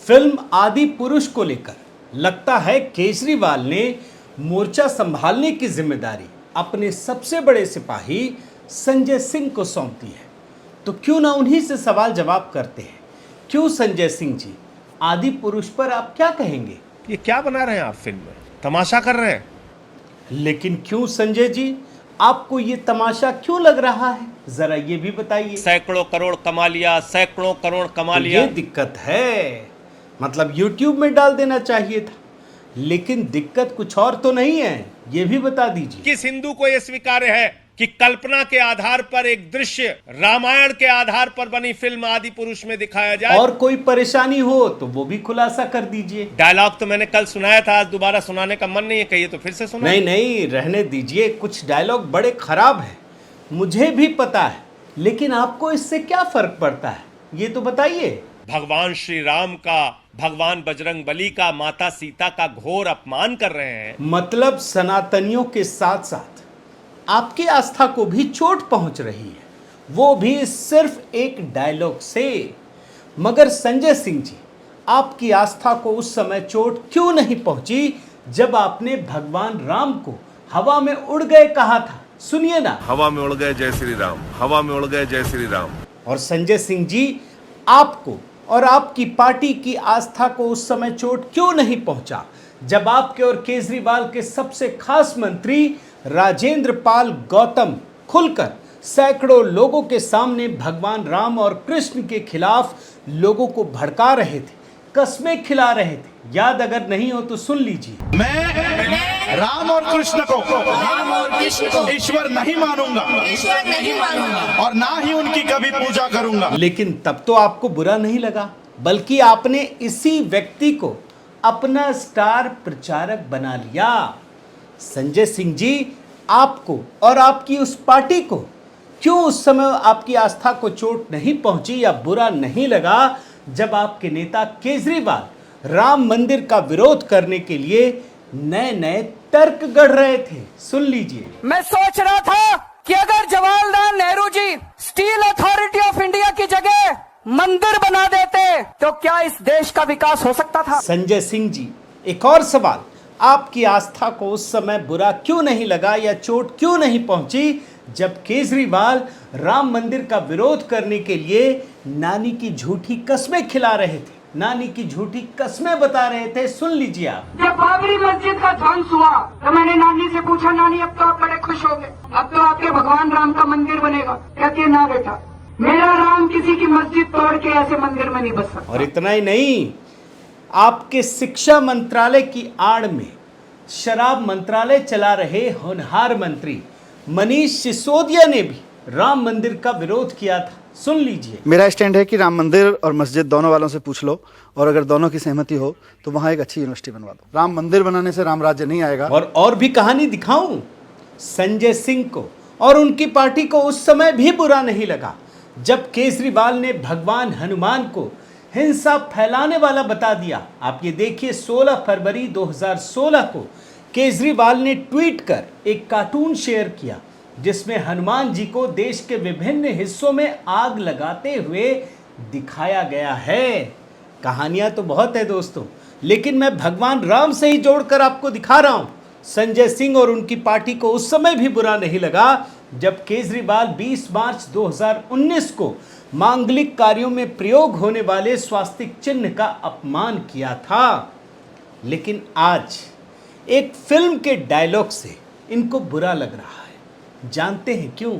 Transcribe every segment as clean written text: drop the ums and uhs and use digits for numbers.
Film आदि पुरुष को लेकर लगता है केजरीवाल ने मोर्चा संभालने की जिम्मेदारी अपने सबसे बड़े सिपाही संजय सिंह को सौंप दी है। तो क्यों ना उन्हीं से सवाल जवाब करते हैं। क्यों संजय सिंह जी, आदि पुरुष पर आप क्या कहेंगे? ये क्या बना रहे हैं आप फिल्म में? तमाशा कर रहे हैं। लेकिन क्यों संजय जी, आपको ये तमाशा क्यों लग रहा है, जरा ये भी बताइए। सैकड़ों करोड़ कमा लिया, सैकड़ों करोड़ कमा लिया। ये दिक्कत है, मतलब YouTube में डाल देना चाहिए था। लेकिन दिक्कत कुछ और तो नहीं है, ये भी बता दीजिए। किस हिंदू को यह स्वीकार्य है कि कल्पना के आधार पर एक दृश्य रामायण के आधार पर बनी फिल्म आदि पुरुष में दिखाया जाए? और कोई परेशानी हो तो वो भी खुलासा कर दीजिए। डायलॉग तो मैंने कल सुनाया था, आज दोबारा सुनाने का मन नहीं है, कहिए तो फिर से सुना। नहीं नहीं, रहने दीजिए। कुछ डायलॉग बड़े खराब हैं, मुझे भी पता है, लेकिन आपको इससे क्या फर्क पड़ता है, ये तो बताइए। भगवान श्री राम का, भगवान बजरंग बली का, माता सीता का घोर अपमान कर रहे हैं। मतलब सनातनियों के साथ साथ आपकी आस्था को भी चोट पहुंच रही है, वो भी सिर्फ एक डायलॉग से। मगर संजय सिंह जी, आपकी आस्था को उस समय चोट क्यों नहीं पहुंची जब आपने भगवान राम को हवा में उड़ गए कहा था? सुनिए ना। हवा में उड़ गए जय श्री राम, हवा में उड़ गए जय श्री राम। और संजय सिंह जी, आपको और आपकी पार्टी की आस्था को उस समय चोट क्यों नहीं पहुंचा जब आपके और केजरीवाल के सबसे खास मंत्री राजेंद्र पाल गौतम खुलकर सैकड़ों लोगों के सामने भगवान राम और कृष्ण के खिलाफ लोगों को भड़का रहे थे, कस्में खिला रहे थे? याद अगर नहीं हो तो सुन लीजिए। मैं राम और कृष्ण को ईश्वर नहीं मानूंगा और ना ही उनकी कभी पूजा करूंगा। लेकिन तब तो आपको बुरा नहीं लगा, बल्कि आपने इसी व्यक्ति को अपना स्टार प्रचारक बना लिया। संजय सिंह जी, आपको और आपकी उस पार्टी को क्यों उस समय आपकी आस्था को चोट नहीं पहुंची या बुरा नहीं लगा जब आपके नेता केजरीवाल राम मंदिर का विरोध करने के लिए नए नए तर्क गढ़ रहे थे? सुन लीजिए। मैं सोच रहा था कि अगर Jawaharlal Nehru ji steel authority of India की जगह मंदिर बना देते तो क्या इस देश का विकास हो सकता था? संजय सिंह जी, एक और सवाल, आपकी आस्था को उस समय बुरा क्यों नहीं लगा या चोट क्यों नहीं पहुंची जब केजरीवाल राम मंदिर का विरोध करने के लिए नानी की झूठी कस्में खिला रहे थे, नानी की झूठी कस्में बता रहे थे? सुन लीजिए आप। जब बाबरी मस्जिद का ध्वंस हुआ तो मैंने नानी से पूछा, नानी अब तो आप बड़े खुश हो गए, अब तो आपके भगवान राम का मंदिर बनेगा? कहती है, ना बेटा, मेरा राम किसी की मस्जिद तोड़ के ऐसे मंदिर में नहीं बस सकता। और इतना ही नहीं, आपके शिक्षा मंत्रालय की आड़ में शराब मंत्रालय चला रहे होनहार मंत्री मनीष सिसोदिया ने भी राम मंदिर का विरोध किया था। सुन लीजिए। मेरा स्टैंड है कि राम मंदिर और मस्जिद दोनों वालों से पूछ लो, और अगर दोनों की सहमति हो तो वहां एक अच्छी यूनिवर्सिटी बनवा दो। राम मंदिर बनाने से राम राज्य नहीं आएगा। और भी कहानी दिखाऊं? संजय सिंह को और उनकी पार्टी को उस समय भी बुरा नहीं लगा जब केजरीवाल ने भगवान हनुमान को हिंसा फैलाने वाला बता दिया। आप ये देखिए, 16 फरवरी 2016 को केजरीवाल ने ट्वीट कर एक कार्टून शेयर किया जिसमें हनुमान जी को देश के विभिन्न हिस्सों में आग लगाते हुए दिखाया गया है। कहानियां तो बहुत है दोस्तों, लेकिन मैं भगवान राम से ही जोड़कर आपको दिखा रहा हूं। संजय सिंह और उनकी पार्टी को उस समय भी बुरा नहीं लगा जब केजरीवाल 20 मार्च 2019 को मांगलिक कार्यों में प्रयोग होने वाले स्वास्तिक चिन्ह का अपमान किया था। लेकिन आज एक फिल्म के डायलॉग से इनको बुरा लग रहा है। जानते हैं क्यों?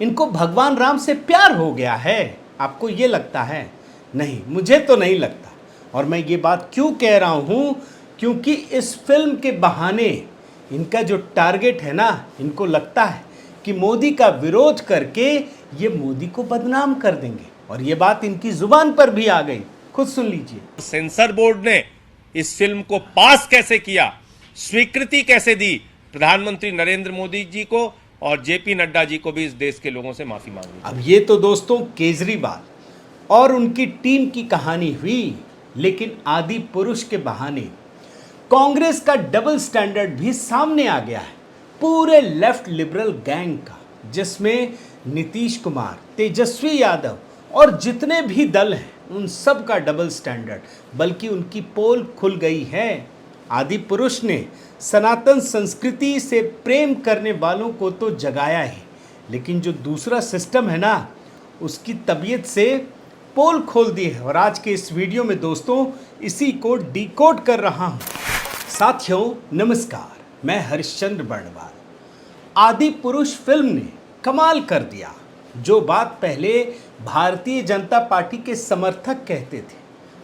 इनको भगवान राम से प्यार हो गया है। आपको ये लगता है? नहीं, मुझे तो नहीं लगता। और मैं ये बात क्यों कह रहा हूं, क्योंकि इस फिल्म के बहाने इनका जो टारगेट है ना, इनको लगता है कि मोदी का विरोध करके ये मोदी को बदनाम कर देंगे, और ये बात इनकी जुबान पर भी आ गई। खुद सुन लीजिए। सेंसर बोर्ड ने इस फिल्म को पास कैसे किया, स्वीकृति कैसे दी? प्रधानमंत्री नरेंद्र मोदी जी को और जेपी नड्डा जी को भी इस देश के लोगों से माफी मांगनी। अब ये तो दोस्तों केजरीवाल और उनकी टीम की कहानी हुई, लेकिन आदि पुरुष के बहाने कांग्रेस का डबल स्टैंडर्ड भी सामने आ गया है, पूरे लेफ्ट लिबरल गैंग का, जिसमें नीतीश कुमार, तेजस्वी यादव और जितने भी दल हैं उन सब का डबल स्टैंडर्ड, बल्कि उनकी पोल खुल गई है। आदि पुरुष ने सनातन संस्कृति से प्रेम करने वालों को तो जगाया ही, लेकिन जो दूसरा सिस्टम है ना, उसकी तबीयत से पोल खोल दी है। और आज के इस वीडियो में दोस्तों इसी को डिकोड कर रहा हूँ। साथियों नमस्कार, मैं हरिश्चंद्र बर्णवाल। आदि पुरुष फिल्म ने कमाल कर दिया। जो बात पहले भारतीय जनता पार्टी के समर्थक कहते थे,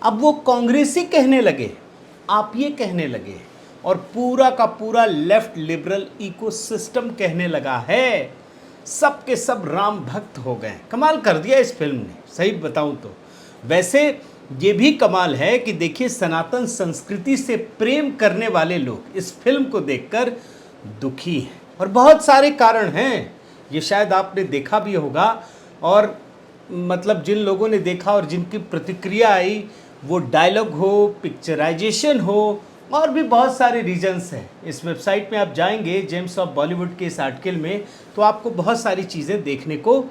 अब वो कांग्रेसी कहने लगे, आप ये कहने लगे, और पूरा का पूरा लेफ्ट लिबरल इकोसिस्टम कहने लगा है। सब के सब राम भक्त हो गए। कमाल कर दिया इस फिल्म ने, सही बताऊं तो। वैसे ये भी कमाल है कि देखिए, सनातन संस्कृति से प्रेम करने वाले लोग इस फिल्म को देखकर दुखी हैं, और बहुत सारे कारण हैं। ये शायद आपने देखा भी होगा, और मतलब जिन लोगों ने देखा और जिनकी प्रतिक्रिया आई, वो डायलॉग हो, पिक्चराइजेशन हो, और भी बहुत सारे रीजंस हैं। इस वेबसाइट में आप जाएंगे जेम्स ऑफ बॉलीवुड के इस आर्टिकल में, तो आपको बहुत सारी चीज़ें देखने को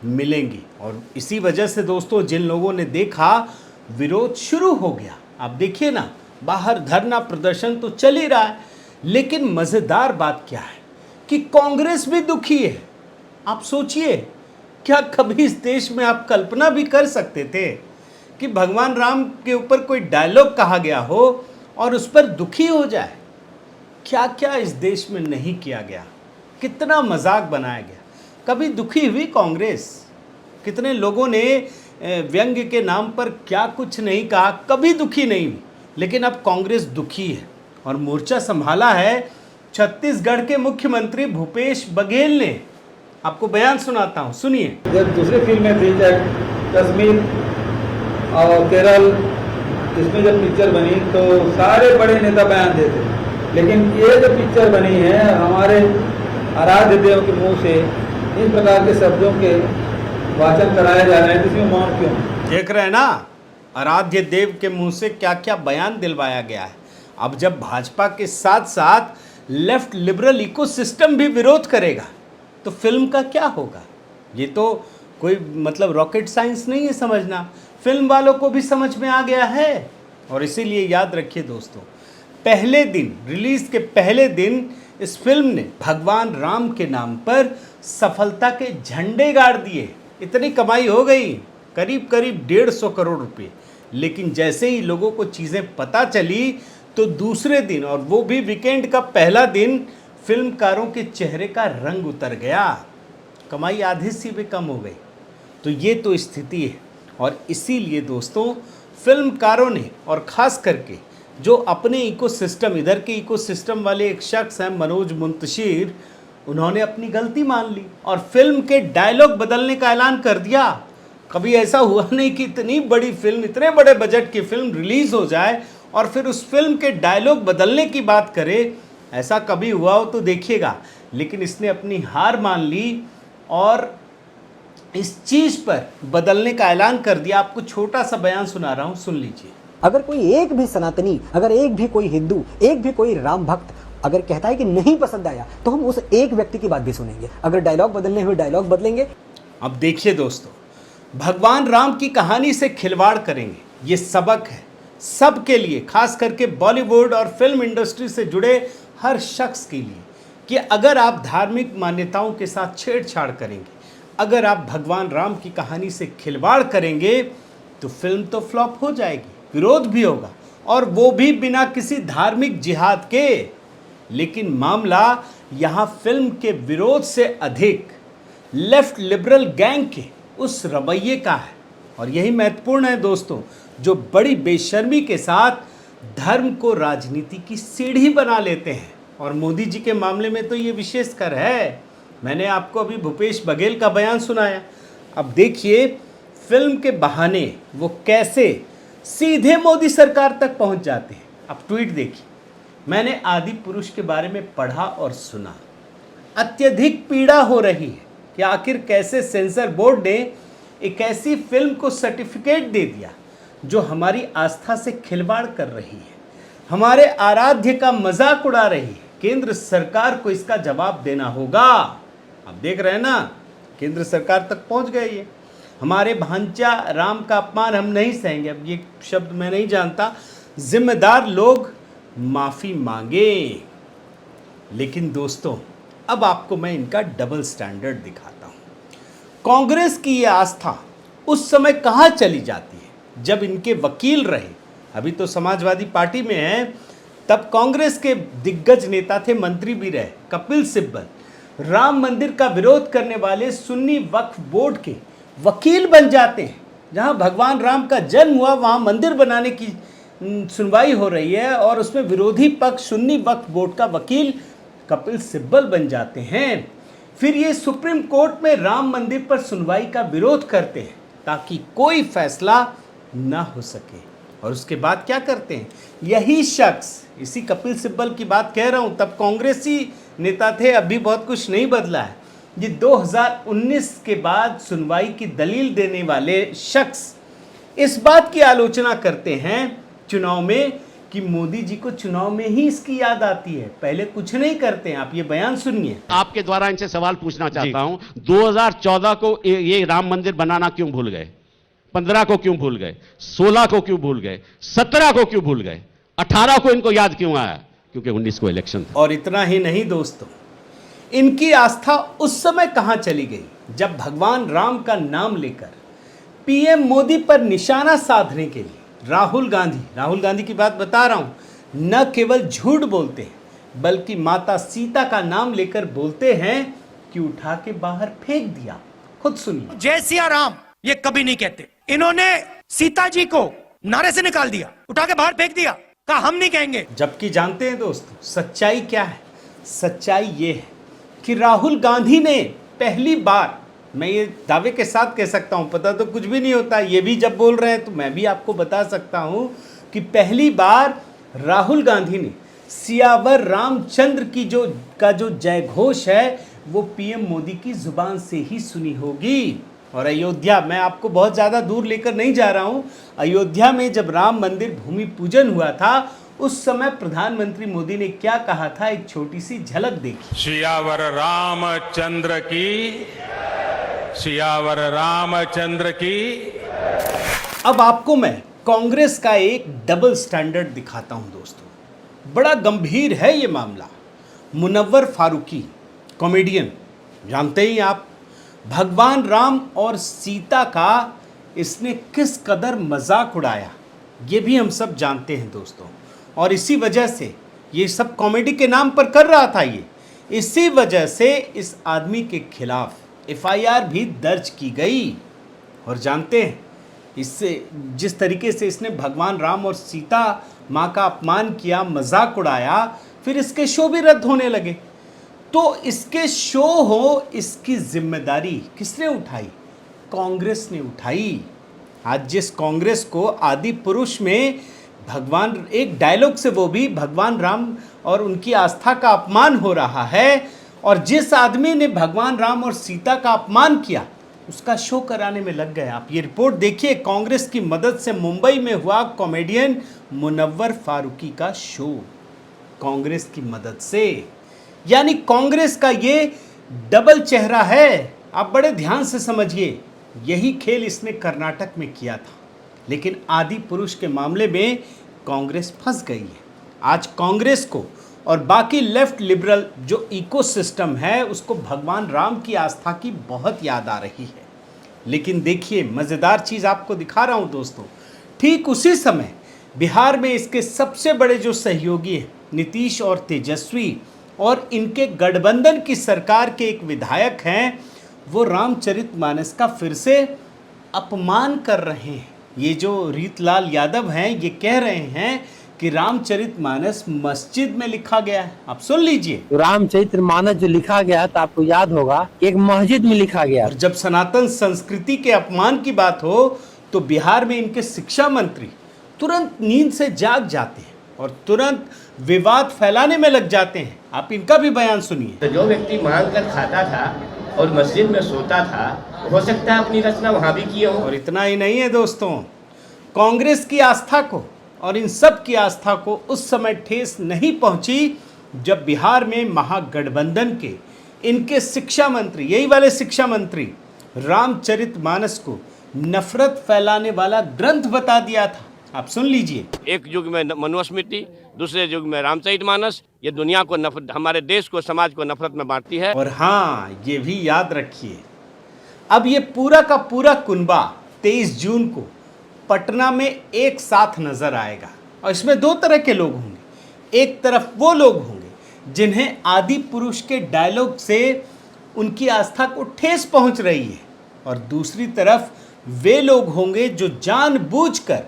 मिलेंगी। और इसी वजह से दोस्तों जिन लोगों ने देखा, विरोध शुरू हो गया। आप देखिए ना, बाहर धरना प्रदर्शन तो चल ही रहा है, लेकिन मज़ेदार बात क्या है कि कांग्रेस भी दुखी है। आप सोचिए, क्या कभी इस देश में आप कल्पना भी कर सकते थे कि भगवान राम के ऊपर कोई डायलॉग कहा गया हो और उस पर दुखी हो जाए? क्या क्या इस देश में नहीं किया गया, कितना मजाक बनाया गया। कभी दुखी हुई कांग्रेस? कितने लोगों ने व्यंग्य के नाम पर क्या कुछ नहीं कहा, कभी दुखी नहीं हुई। लेकिन अब कांग्रेस दुखी है और मोर्चा संभाला है छत्तीसगढ़ के मुख्यमंत्री भूपेश बघेल ने। आपको बयान सुनाता हूं, सुनिए। जब दूसरी फिल्में थी, चाहे कश्मीर और केरल, इसमें जब पिक्चर बनी तो सारे बड़े नेता बयान देते, लेकिन ये जो पिक्चर बनी है, हमारे आराध्य देव के मुंह से इस प्रकार के शब्दों के वाचन कराए जा रहे हैं, जिसमें मौन क्यों? देख रहे हैं ना, आराध्य देव के मुंह से क्या क्या बयान दिलवाया गया है। अब जब भाजपा के साथ साथ लेफ्ट लिबरल इकोसिस्टम भी विरोध करेगा, तो फिल्म का क्या होगा? ये तो कोई मतलब रॉकेट साइंस नहीं है समझना, फिल्म वालों को भी समझ में आ गया है। और इसीलिए याद रखिए दोस्तों, पहले दिन, रिलीज के पहले दिन इस फिल्म ने भगवान राम के नाम पर सफलता के झंडे गाड़ दिए। इतनी कमाई हो गई, करीब करीब 150 करोड़ रुपए। लेकिन जैसे ही लोगों को चीज़ें पता चली, तो दूसरे दिन, और वो भी वीकेंड का पहला दिन, फिल्मकारों के चेहरे का रंग उतर गया। कमाई आधी सी भी कम हो गई। तो ये तो स्थिति है। और इसीलिए दोस्तों फिल्मकारों ने, और ख़ास करके जो अपने इकोसिस्टम, इधर के इकोसिस्टम वाले एक शख्स हैं मनोज मुंतशिर, उन्होंने अपनी गलती मान ली और फिल्म के डायलॉग बदलने का ऐलान कर दिया। कभी ऐसा हुआ नहीं कि इतनी बड़ी फिल्म, इतने बड़े बजट की फिल्म रिलीज़ हो जाए और फिर उस फिल्म के डायलॉग बदलने की बात करे। ऐसा कभी हुआ हो तो देखिएगा। लेकिन इसने अपनी हार मान ली और इस चीज़ पर बदलने का ऐलान कर दिया। आपको छोटा सा बयान सुना रहा हूँ, सुन लीजिए। अगर कोई एक भी सनातनी, अगर एक भी कोई हिंदू, एक भी कोई राम भक्त अगर कहता है कि नहीं पसंद आया, तो हम उस एक व्यक्ति की बात भी सुनेंगे। अगर डायलॉग बदलने हुए डायलॉग बदलेंगे। अब देखिए दोस्तों, भगवान राम की कहानी से खिलवाड़ करेंगे, ये सबक है सबके लिए, खास करके बॉलीवुड और फिल्म इंडस्ट्री से जुड़े हर शख्स के लिए, कि अगर आप धार्मिक मान्यताओं के साथ छेड़छाड़ करेंगे, अगर आप भगवान राम की कहानी से खिलवाड़ करेंगे, तो फिल्म तो फ्लॉप हो जाएगी, विरोध भी होगा, और वो भी बिना किसी धार्मिक जिहाद के। लेकिन मामला यहाँ फिल्म के विरोध से अधिक लेफ्ट लिबरल गैंग के उस रवैये का है। और यही महत्वपूर्ण है दोस्तों, जो बड़ी बेशर्मी के साथ धर्म को राजनीति की सीढ़ी बना लेते हैं। और मोदी जी के मामले में तो ये विशेषकर है। मैंने आपको अभी भूपेश बघेल का बयान सुनाया। अब देखिए फिल्म के बहाने वो कैसे सीधे मोदी सरकार तक पहुंच जाते हैं। अब ट्वीट देखिए, मैंने आदि पुरुष के बारे में पढ़ा और सुना, अत्यधिक पीड़ा हो रही है कि आखिर कैसे सेंसर बोर्ड ने एक ऐसी फिल्म को सर्टिफिकेट दे दिया जो हमारी आस्था से खिलवाड़ कर रही है, हमारे आराध्य का मजाक उड़ा रही है। केंद्र सरकार को इसका जवाब देना होगा। आप देख रहे हैं ना, केंद्र सरकार तक पहुंच गए ये। हमारे भांजा राम का अपमान हम नहीं सहेंगे। अब ये शब्द मैं नहीं जानता। जिम्मेदार लोग माफ़ी मांगे। लेकिन दोस्तों, अब आपको मैं इनका डबल स्टैंडर्ड दिखाता हूँ। कांग्रेस की ये आस्था उस समय कहाँ चली जाती है जब इनके वकील रहे, अभी तो समाजवादी पार्टी में हैं, तब कांग्रेस के दिग्गज नेता थे, मंत्री भी रहे, कपिल सिब्बल राम मंदिर का विरोध करने वाले सुन्नी वक्फ बोर्ड के वकील बन जाते हैं। जहां भगवान राम का जन्म हुआ वहां मंदिर बनाने की सुनवाई हो रही है और उसमें विरोधी पक्ष सुन्नी वक्फ बोर्ड का वकील कपिल सिब्बल बन जाते हैं। फिर ये सुप्रीम कोर्ट में राम मंदिर पर सुनवाई का विरोध करते हैं ताकि कोई फैसला ना हो सके। और उसके बाद क्या करते हैं, यही शख्स, इसी कपिल सिब्बल की बात कह रहा हूं, तब कांग्रेसी नेता थे, अभी बहुत कुछ नहीं बदला है। ये 2019 के बाद सुनवाई की दलील देने वाले शख्स इस बात की आलोचना करते हैं चुनाव में कि मोदी जी को चुनाव में ही इसकी याद आती है, पहले कुछ नहीं करते हैं। आप ये बयान सुनिए। आपके द्वारा इनसे सवाल पूछना चाहता हूं, 2014 को ये राम मंदिर बनाना क्यों भूल गए? 15 को क्यों भूल गए? 16 को क्यों भूल गए? 17 को क्यों भूल गए? 18 को इनको याद क्यों आया? क्योंकि 19 को इलेक्शन था। और इतना ही नहीं दोस्तों, इनकी आस्था उस समय कहां चली गई जब भगवान राम का नाम लेकर पीएम मोदी पर निशाना साधने के लिए राहुल गांधी की बात बता रहा हूं, न केवल झूठ बोलते हैं बल्कि माता सीता का नाम लेकर बोलते हैं कि उठा के बाहर फेंक दिया। खुद सुनिए। जय सिया राम ये कभी नहीं कहते, इन्होंने सीता जी को नारे से निकाल दिया, उठा के बाहर फेंक दिया, कहा हम नहीं कहेंगे। जबकि जानते हैं दोस्तों, सच्चाई क्या है? सच्चाई ये है कि राहुल गांधी ने पहली बार, मैं ये दावे के साथ कह सकता हूँ, पता तो कुछ भी नहीं होता, ये भी जब बोल रहे हैं तो मैं भी आपको बता सकता हूँ कि पहली बार राहुल गांधी ने सियावर रामचंद्र की जो जय घोष है वो पीएम मोदी की जुबान से ही सुनी होगी। और अयोध्या, मैं आपको बहुत ज़्यादा दूर लेकर नहीं जा रहा हूँ, अयोध्या में जब राम मंदिर भूमि पूजन हुआ था उस समय प्रधानमंत्री मोदी ने क्या कहा था, एक छोटी सी झलक देखी। सियावर रामचंद्र की, सियावर रामचंद्र की। अब आपको मैं कांग्रेस का एक डबल स्टैंडर्ड दिखाता हूं दोस्तों। बड़ा गंभीर है ये मामला। मुनव्वर फारूकी, कॉमेडियन, जानते ही आप, भगवान राम और सीता का इसने किस कदर मजाक उड़ाया ये भी हम सब जानते हैं दोस्तों। और इसी वजह से ये सब कॉमेडी के नाम पर कर रहा था ये, इसी वजह से इस आदमी के खिलाफ एफआईआर भी दर्ज की गई। और जानते हैं इससे जिस तरीके से इसने भगवान राम और सीता माँ का अपमान किया, मजाक उड़ाया, फिर इसके शो भी रद्द होने लगे। तो इसके शो हो, इसकी जिम्मेदारी किसने उठाई? कांग्रेस ने उठाई। आज जिस कांग्रेस को आदि पुरुष में भगवान, एक डायलॉग से वो भी भगवान राम और उनकी आस्था का अपमान हो रहा है, और जिस आदमी ने भगवान राम और सीता का अपमान किया उसका शो कराने में लग गए। आप ये रिपोर्ट देखिए, कांग्रेस की मदद से मुंबई में हुआ कॉमेडियन मुनव्वर फारूकी का शो, कांग्रेस की मदद से। यानी कांग्रेस का ये डबल चेहरा है। आप बड़े ध्यान से समझिए, यही खेल इसने कर्नाटक में किया था, लेकिन आदि पुरुष के मामले में कांग्रेस फंस गई है। आज कांग्रेस को और बाकी लेफ्ट लिबरल जो इकोसिस्टम है उसको भगवान राम की आस्था की बहुत याद आ रही है। लेकिन देखिए, मज़ेदार चीज़ आपको दिखा रहा हूँ दोस्तों, ठीक उसी समय बिहार में इसके सबसे बड़े जो सहयोगी हैं नीतीश और तेजस्वी, और इनके गठबंधन की सरकार के एक विधायक हैं, वो रामचरितमानस का फिर से अपमान कर रहे हैं। ये जो रीतलाल यादव हैं ये कह रहे हैं कि रामचरितमानस मस्जिद में लिखा गया है। आप सुन लीजिए, रामचरितमानस जो लिखा गया तो आपको याद होगा एक मस्जिद में लिखा गया। और जब सनातन संस्कृति के अपमान की बात हो तो बिहार में इनके शिक्षा मंत्री तुरंत नींद से जाग जाते हैं और तुरंत विवाद फैलाने में लग जाते हैं। आप इनका भी बयान सुनिए। तो जो व्यक्ति मांग कर खाता था और मस्जिद में सोता था, हो सकता है अपनी रचना वहां भी किए हो। और इतना ही नहीं है दोस्तों, कांग्रेस की आस्था को और इन सब की आस्था को उस समय ठेस नहीं पहुंची जब बिहार में महागठबंधन के इनके शिक्षा मंत्री, यही वाले शिक्षा मंत्री, रामचरितमानस को नफरत फैलाने वाला ग्रंथ बता दिया था। आप सुन लीजिए। एक युग में मनुस्मृति, दूसरे युग में रामचरितमानस, ये दुनिया को हमारे देश को, समाज को नफरत में बांटती है। और हाँ, ये भी याद रखिए, अब ये पूरा का पूरा कुनबा 23 जून को पटना में एक साथ नजर आएगा और इसमें दो तरह के लोग होंगे। एक तरफ वो लोग होंगे जिन्हें आदि पुरुष के डायलॉग से उनकी आस्था को ठेस पहुंच रही है, और दूसरी तरफ वे लोग होंगे जो जानबूझकर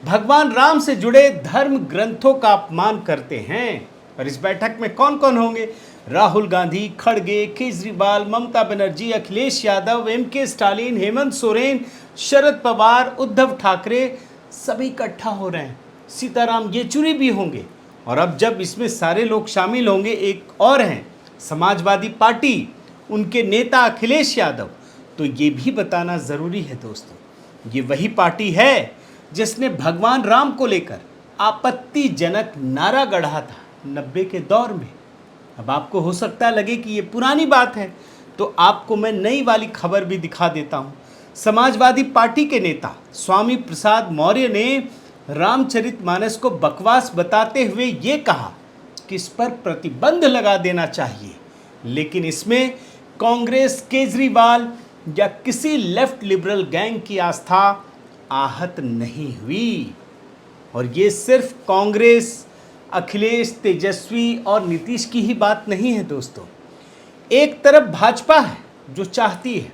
भगवान राम से जुड़े धर्म ग्रंथों का अपमान करते हैं। और इस बैठक में कौन कौन होंगे? राहुल गांधी, खड़गे, केजरीवाल, ममता बनर्जी, अखिलेश यादव, एमके स्टालिन, हेमंत सोरेन, शरद पवार, उद्धव ठाकरे, सभी इकट्ठा हो रहे हैं। सीताराम येचुरी भी होंगे। और अब जब इसमें सारे लोग शामिल होंगे, एक और हैं समाजवादी पार्टी, उनके नेता अखिलेश यादव, तो ये भी बताना ज़रूरी है दोस्तों, ये वही पार्टी है जिसने भगवान राम को लेकर आपत्तिजनक नारा गढ़ा था 90 के दौर में। अब आपको हो सकता है लगे कि ये पुरानी बात है, तो आपको मैं नई वाली खबर भी दिखा देता हूँ। समाजवादी पार्टी के नेता स्वामी प्रसाद मौर्य ने रामचरितमानस को बकवास बताते हुए ये कहा कि इस पर प्रतिबंध लगा देना चाहिए, लेकिन इसमें कांग्रेस, केजरीवाल या किसी लेफ्ट लिबरल गैंग की आस्था आहत नहीं हुई। और ये सिर्फ कांग्रेस, अखिलेश, तेजस्वी और नीतीश की ही बात नहीं है दोस्तों। एक तरफ भाजपा है जो चाहती है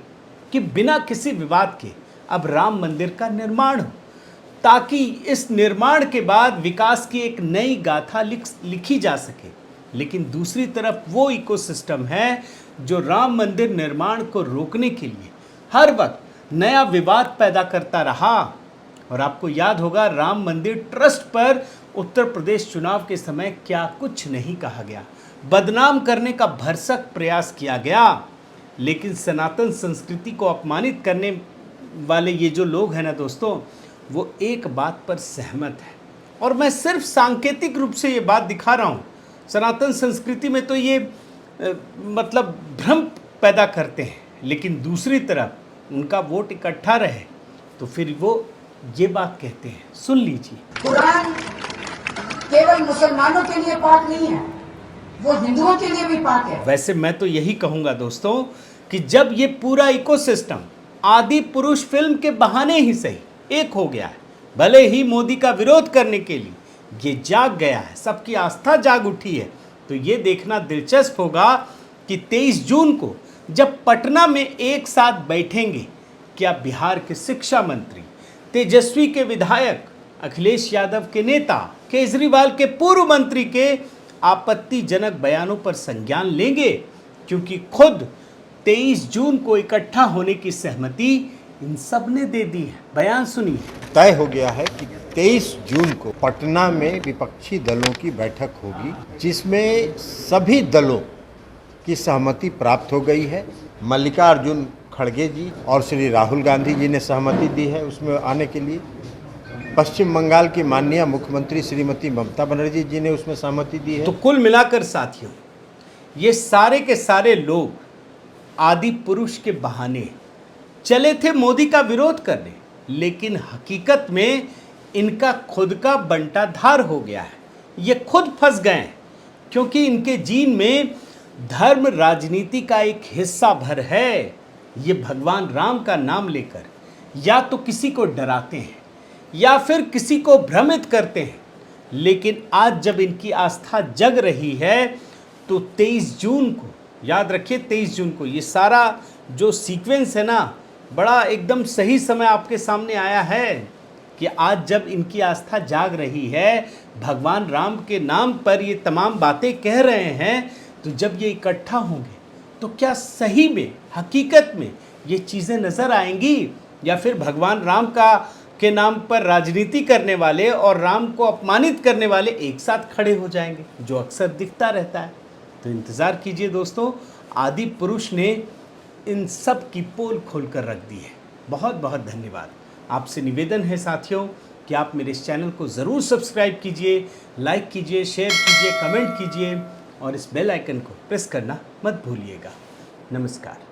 कि बिना किसी विवाद के अब राम मंदिर का निर्माण हो, ताकि इस निर्माण के बाद विकास की एक नई गाथा लिखी जा सके। लेकिन दूसरी तरफ वो इकोसिस्टम है जो राम मंदिर निर्माण को रोकने के लिए हर वक्त नया विवाद पैदा करता रहा। और आपको याद होगा, राम मंदिर ट्रस्ट पर उत्तर प्रदेश चुनाव के समय क्या कुछ नहीं कहा गया, बदनाम करने का भरसक प्रयास किया गया। लेकिन सनातन संस्कृति को अपमानित करने वाले ये जो लोग हैं ना दोस्तों, वो एक बात पर सहमत है। और मैं सिर्फ सांकेतिक रूप से ये बात दिखा रहा हूँ। सनातन संस्कृति में तो ये मतलब भ्रम पैदा करते हैं, लेकिन दूसरी तरफ उनका वोट इकट्ठा रहे तो फिर वो ये बात कहते हैं। सुन लीजिए। कुरान केवल मुसलमानों के लिए पाक नहीं है, वो हिंदुओं के लिए भी पाक है। वैसे मैं तो यही कहूंगा दोस्तों कि जब ये पूरा इकोसिस्टम आदि पुरुष फिल्म के बहाने ही सही एक हो गया है, भले ही मोदी का विरोध करने के लिए ये जाग गया है, सबकी आस्था जाग उठी है, तो ये देखना दिलचस्प होगा कि 23 जून को जब पटना में एक साथ बैठेंगे, क्या बिहार के शिक्षा मंत्री, तेजस्वी के विधायक, अखिलेश यादव के नेता, केजरीवाल के पूर्व मंत्री के आपत्तिजनक बयानों पर संज्ञान लेंगे? क्योंकि खुद 23 जून को इकट्ठा होने की सहमति इन सब ने दे दी है। बयान सुनिए। तय हो गया है कि 23 जून को पटना में विपक्षी दलों की बैठक होगी, जिसमें सभी दलों की सहमति प्राप्त हो गई है। मल्लिकार्जुन खड़गे जी और श्री राहुल गांधी जी ने सहमति दी है उसमें आने के लिए। पश्चिम बंगाल की माननीय मुख्यमंत्री श्रीमती ममता बनर्जी जी ने उसमें सहमति दी है। तो कुल मिलाकर साथियों, ये सारे के सारे लोग आदि पुरुष के बहाने चले थे मोदी का विरोध करने, लेकिन हकीकत में इनका खुद का बंटाधार हो गया है। ये खुद फंस गए हैं, क्योंकि इनके जीन में धर्म राजनीति का एक हिस्सा भर है। ये भगवान राम का नाम लेकर या तो किसी को डराते हैं या फिर किसी को भ्रमित करते हैं। लेकिन आज जब इनकी आस्था जग रही है तो 23 जून को याद रखिए, 23 जून को ये सारा जो सीक्वेंस है ना, बड़ा एकदम सही समय आपके सामने आया है कि आज जब इनकी आस्था जाग रही है, भगवान राम के नाम पर ये तमाम बातें कह रहे हैं, तो जब ये इकट्ठा होंगे तो क्या सही में हकीकत में ये चीज़ें नज़र आएंगी, या फिर भगवान राम के नाम पर राजनीति करने वाले और राम को अपमानित करने वाले एक साथ खड़े हो जाएंगे, जो अक्सर दिखता रहता है। तो इंतज़ार कीजिए दोस्तों, आदि पुरुष ने इन सब की पोल खोल कर रख दी है। बहुत बहुत धन्यवाद। आपसे निवेदन है साथियों कि आप मेरे इस चैनल को ज़रूर सब्सक्राइब कीजिए, लाइक कीजिए, शेयर कीजिए, कमेंट कीजिए और इस बेल आइकन को प्रेस करना मत भूलिएगा। नमस्कार।